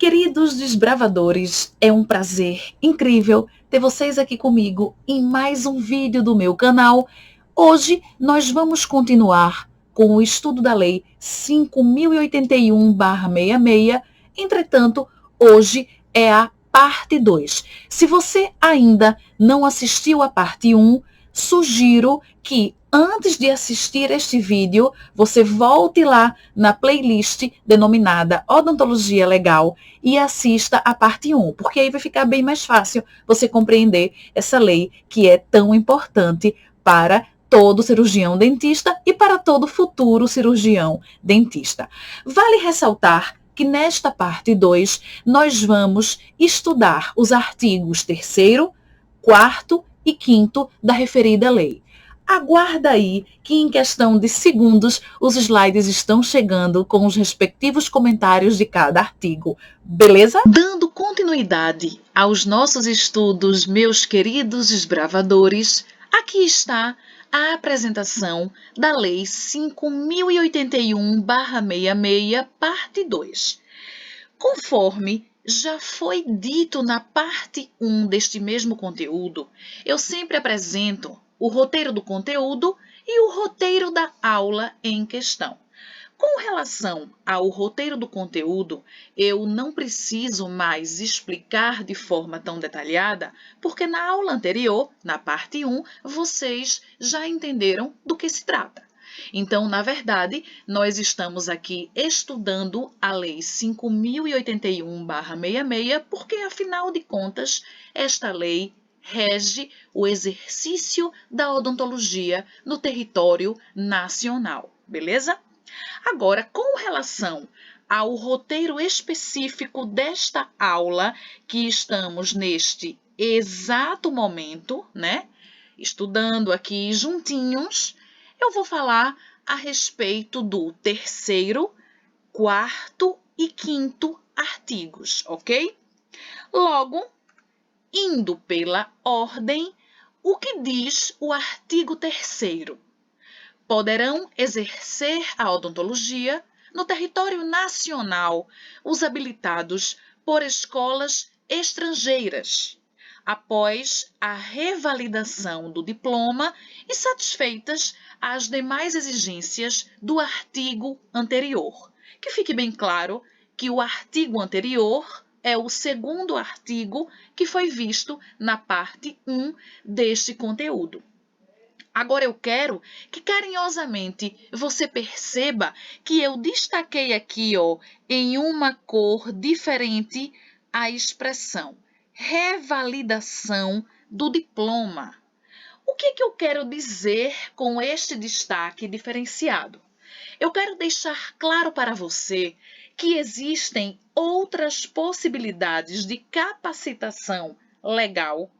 Queridos desbravadores, é um prazer incrível ter vocês aqui comigo em mais um vídeo do meu canal. Hoje nós vamos continuar com o estudo da Lei 5.081/66. Entretanto, hoje é a parte 2. Se você ainda não assistiu a parte 1, sugiro que antes de assistir este vídeo, você volte lá na playlist denominada Odontologia Legal e assista a parte 1, porque aí vai ficar bem mais fácil você compreender essa lei que é tão importante para todo cirurgião dentista e para todo futuro cirurgião dentista. Vale ressaltar que nesta parte 2 nós vamos estudar os artigos 3º, 4º e 5º da referida lei. Aguarda aí que em questão de segundos os slides estão chegando com os respectivos comentários de cada artigo, beleza? Dando continuidade aos nossos estudos, meus queridos desbravadores, aqui está a apresentação da Lei 5.081/66, parte 2. Conforme já foi dito na parte 1 deste mesmo conteúdo, eu sempre apresento o roteiro do conteúdo e o roteiro da aula em questão. Com relação ao roteiro do conteúdo, eu não preciso mais explicar de forma tão detalhada, porque na aula anterior, na parte 1, vocês já entenderam do que se trata. Então, na verdade, nós estamos aqui estudando a Lei 5.081/66, porque, afinal de contas, esta lei rege o exercício da odontologia no território nacional, beleza? Agora, com relação ao roteiro específico desta aula, que estamos neste exato momento, né? Estudando aqui juntinhos, eu vou falar a respeito do 3º, 4º e 5º artigos, ok? Logo, indo pela ordem, o que diz o artigo 3º? Poderão exercer a odontologia no território nacional os habilitados por escolas estrangeiras, após a revalidação do diploma e satisfeitas as demais exigências do artigo anterior. Que fique bem claro que o artigo anterior é o 2º artigo que foi visto na parte 1 deste conteúdo. Agora eu quero que carinhosamente você perceba que eu destaquei aqui, em uma cor diferente, a expressão revalidação do diploma. O que eu quero dizer com este destaque diferenciado? Eu quero deixar claro para você que existem outras possibilidades de capacitação legal,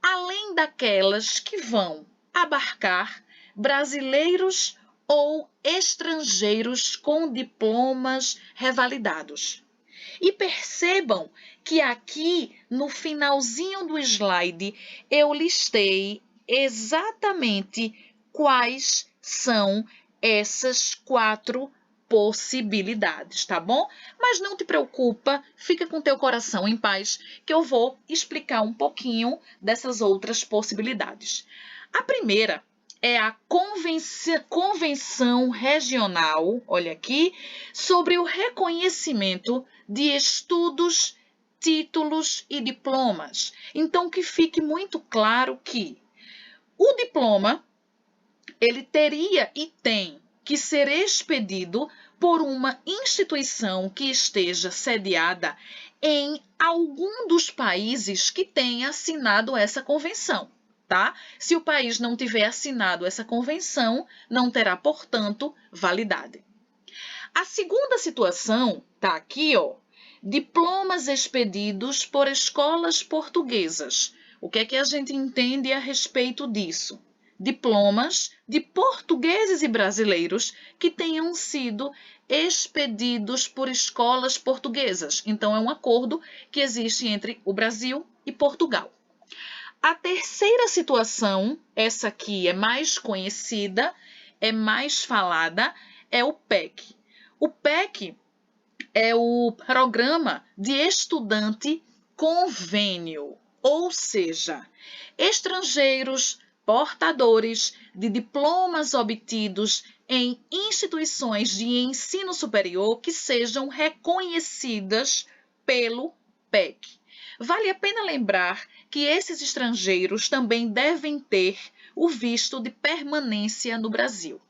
além daquelas que vão abarcar brasileiros ou estrangeiros com diplomas revalidados. E percebam que aqui no finalzinho do slide eu listei exatamente quais são essas 4 possibilidades, tá bom? Mas não te preocupa, fica com teu coração em paz, que eu vou explicar um pouquinho dessas outras possibilidades. A primeira é a Convenção Regional, olha aqui, sobre o reconhecimento de estudos, títulos e diplomas. Então, que fique muito claro que o diploma, ele teria e tem que ser expedido por uma instituição que esteja sediada em algum dos países que tenha assinado essa convenção, tá? Se o país não tiver assinado essa convenção, não terá, portanto, validade. A segunda situação tá aqui, diplomas expedidos por escolas portuguesas. O que é que a gente entende a respeito disso? Diplomas de portugueses e brasileiros que tenham sido expedidos por escolas portuguesas. Então, é um acordo que existe entre o Brasil e Portugal. A terceira situação, essa aqui é mais conhecida, é mais falada, é o PEC. O PEC é o programa de estudante convênio, ou seja, estrangeiros portadores de diplomas obtidos em instituições de ensino superior que sejam reconhecidas pelo PEC. Vale a pena lembrar que esses estrangeiros também devem ter o visto de permanência no Brasil.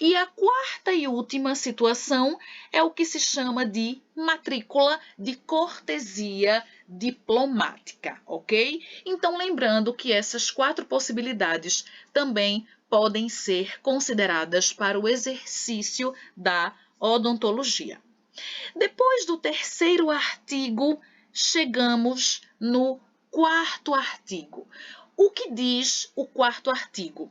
E a quarta e última situação é o que se chama de matrícula de cortesia diplomática, ok? Então, lembrando que essas 4 possibilidades também podem ser consideradas para o exercício da odontologia. Depois do terceiro artigo, chegamos no quarto artigo. O que diz o quarto artigo?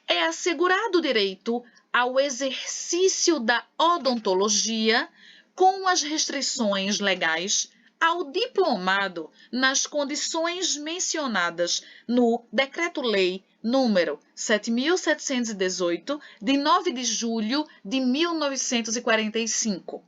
É assegurado o direito ao exercício da odontologia com as restrições legais ao diplomado nas condições mencionadas no Decreto-Lei número 7.718, de 9 de julho de 1945,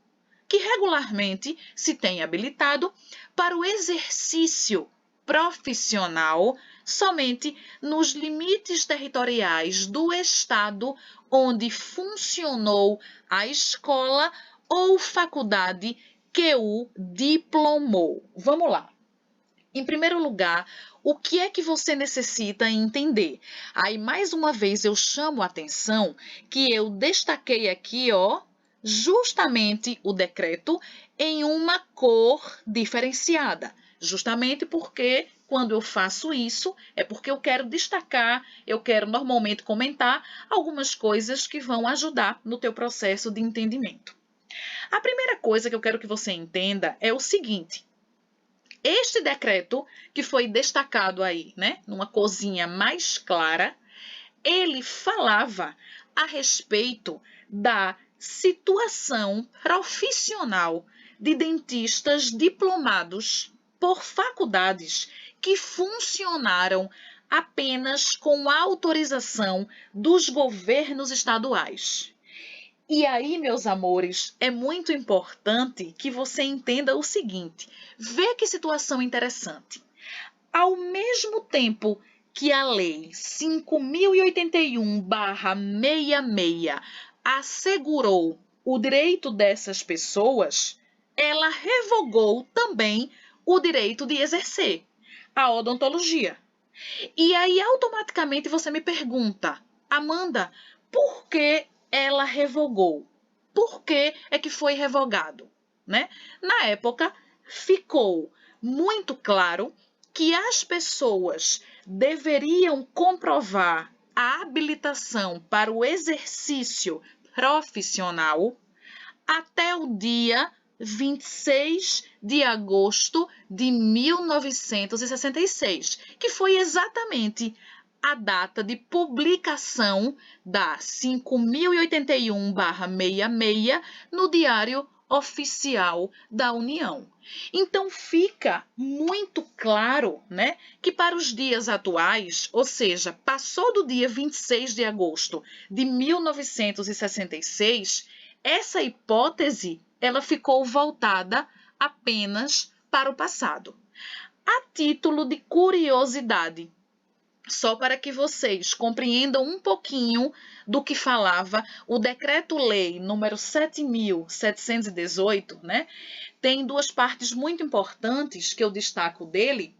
que regularmente se tem habilitado para o exercício profissional somente nos limites territoriais do estado onde funcionou a escola ou faculdade que o diplomou. Vamos lá. Em primeiro lugar, o que é que você necessita entender? Aí, mais uma vez, eu chamo a atenção que eu destaquei aqui, justamente o decreto em uma cor diferenciada. Justamente porque quando eu faço isso, é porque eu quero destacar, eu quero normalmente comentar algumas coisas que vão ajudar no teu processo de entendimento. A primeira coisa que eu quero que você entenda é o seguinte: este decreto que foi destacado aí, numa corzinha mais clara, ele falava a respeito da situação profissional de dentistas diplomados por faculdades que funcionaram apenas com autorização dos governos estaduais. E aí, meus amores, é muito importante que você entenda o seguinte: vê que situação interessante. Ao mesmo tempo que a Lei 5.081/66 assegurou o direito dessas pessoas, ela revogou também o direito de exercer a odontologia. E aí, automaticamente, você me pergunta: Amanda, por que ela revogou? Por que é que foi revogado? Na época, ficou muito claro que as pessoas deveriam comprovar a habilitação para o exercício profissional até o dia 26 de agosto de 1966, que foi exatamente a data de publicação da 5.081/66 no Diário Oficial da União. Então, fica muito claro, que para os dias atuais, ou seja, passou do dia 26 de agosto de 1966, essa hipótese ela ficou voltada apenas para o passado. A título de curiosidade, só para que vocês compreendam um pouquinho do que falava o Decreto-Lei número 7.718, tem 2 partes muito importantes que eu destaco dele,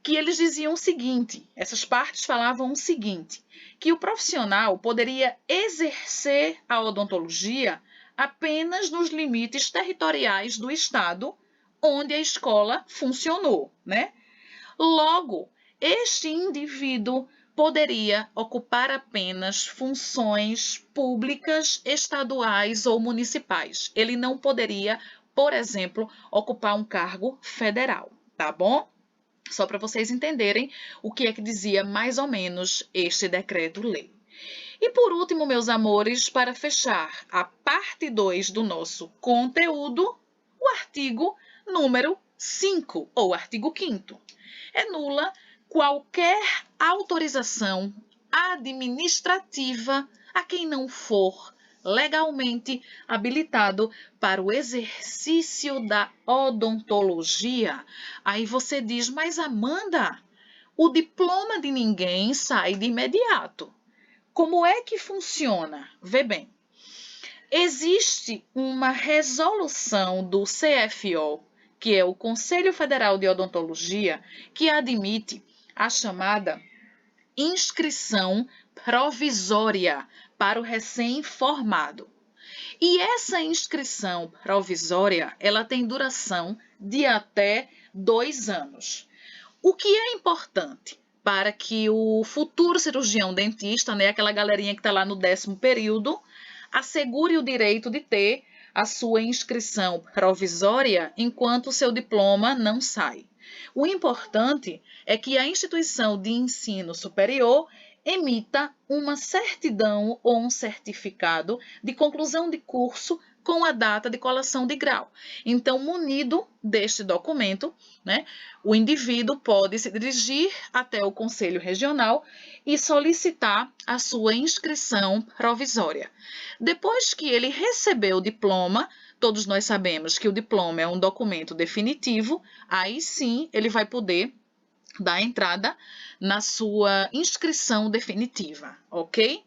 que eles diziam o seguinte, essas partes falavam o seguinte, que o profissional poderia exercer a odontologia apenas nos limites territoriais do estado onde a escola funcionou, Logo, este indivíduo poderia ocupar apenas funções públicas, estaduais ou municipais. Ele não poderia, por exemplo, ocupar um cargo federal, tá bom? Só para vocês entenderem o que é que dizia mais ou menos este decreto-lei. E por último, meus amores, para fechar a parte 2 do nosso conteúdo, o artigo número 5, ou artigo 5º. É nula qualquer autorização administrativa a quem não for legalmente habilitado para o exercício da odontologia. Aí você diz, mas Amanda, o diploma de ninguém sai de imediato. Como é que funciona? Vê bem. Existe uma resolução do CFO, que é o Conselho Federal de Odontologia, que admite a chamada inscrição provisória para o recém-formado. E essa inscrição provisória, ela tem duração de até 2 anos. O que é importante para que o futuro cirurgião dentista, né, aquela galerinha que está lá no 10º período, assegure o direito de ter a sua inscrição provisória enquanto o seu diploma não sai. O importante é que a instituição de ensino superior emita uma certidão ou um certificado de conclusão de curso com a data de colação de grau. Então, munido deste documento, né, o indivíduo pode se dirigir até o Conselho Regional e solicitar a sua inscrição provisória. Depois que ele recebeu o diploma, todos nós sabemos que o diploma é um documento definitivo, aí sim ele vai poder dar entrada na sua inscrição definitiva, ok?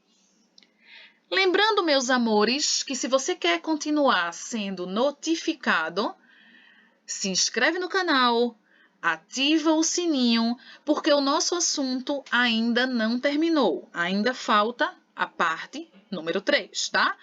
Lembrando, meus amores, que se você quer continuar sendo notificado, se inscreve no canal, ativa o sininho, porque o nosso assunto ainda não terminou. Ainda falta a parte número 3, tá?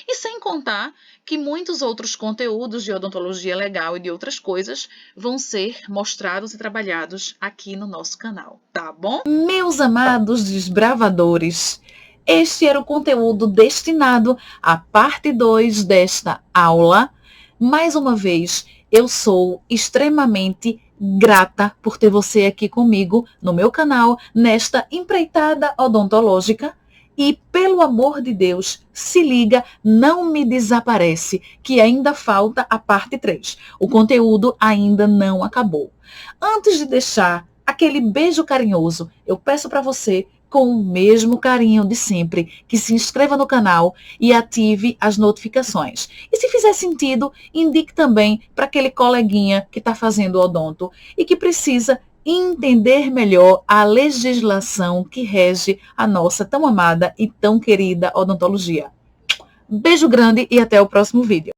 E sem contar que muitos outros conteúdos de odontologia legal e de outras coisas vão ser mostrados e trabalhados aqui no nosso canal, tá bom? Meus amados desbravadores, este era o conteúdo destinado à parte 2 desta aula. Mais uma vez, eu sou extremamente grata por ter você aqui comigo no meu canal, nesta empreitada odontológica. E, pelo amor de Deus, se liga, não me desaparece, que ainda falta a parte 3. O conteúdo ainda não acabou. Antes de deixar aquele beijo carinhoso, eu peço para você, com o mesmo carinho de sempre, que se inscreva no canal e ative as notificações. E se fizer sentido, indique também para aquele coleguinha que está fazendo odonto e que precisa entender melhor a legislação que rege a nossa tão amada e tão querida odontologia. Beijo grande e até o próximo vídeo.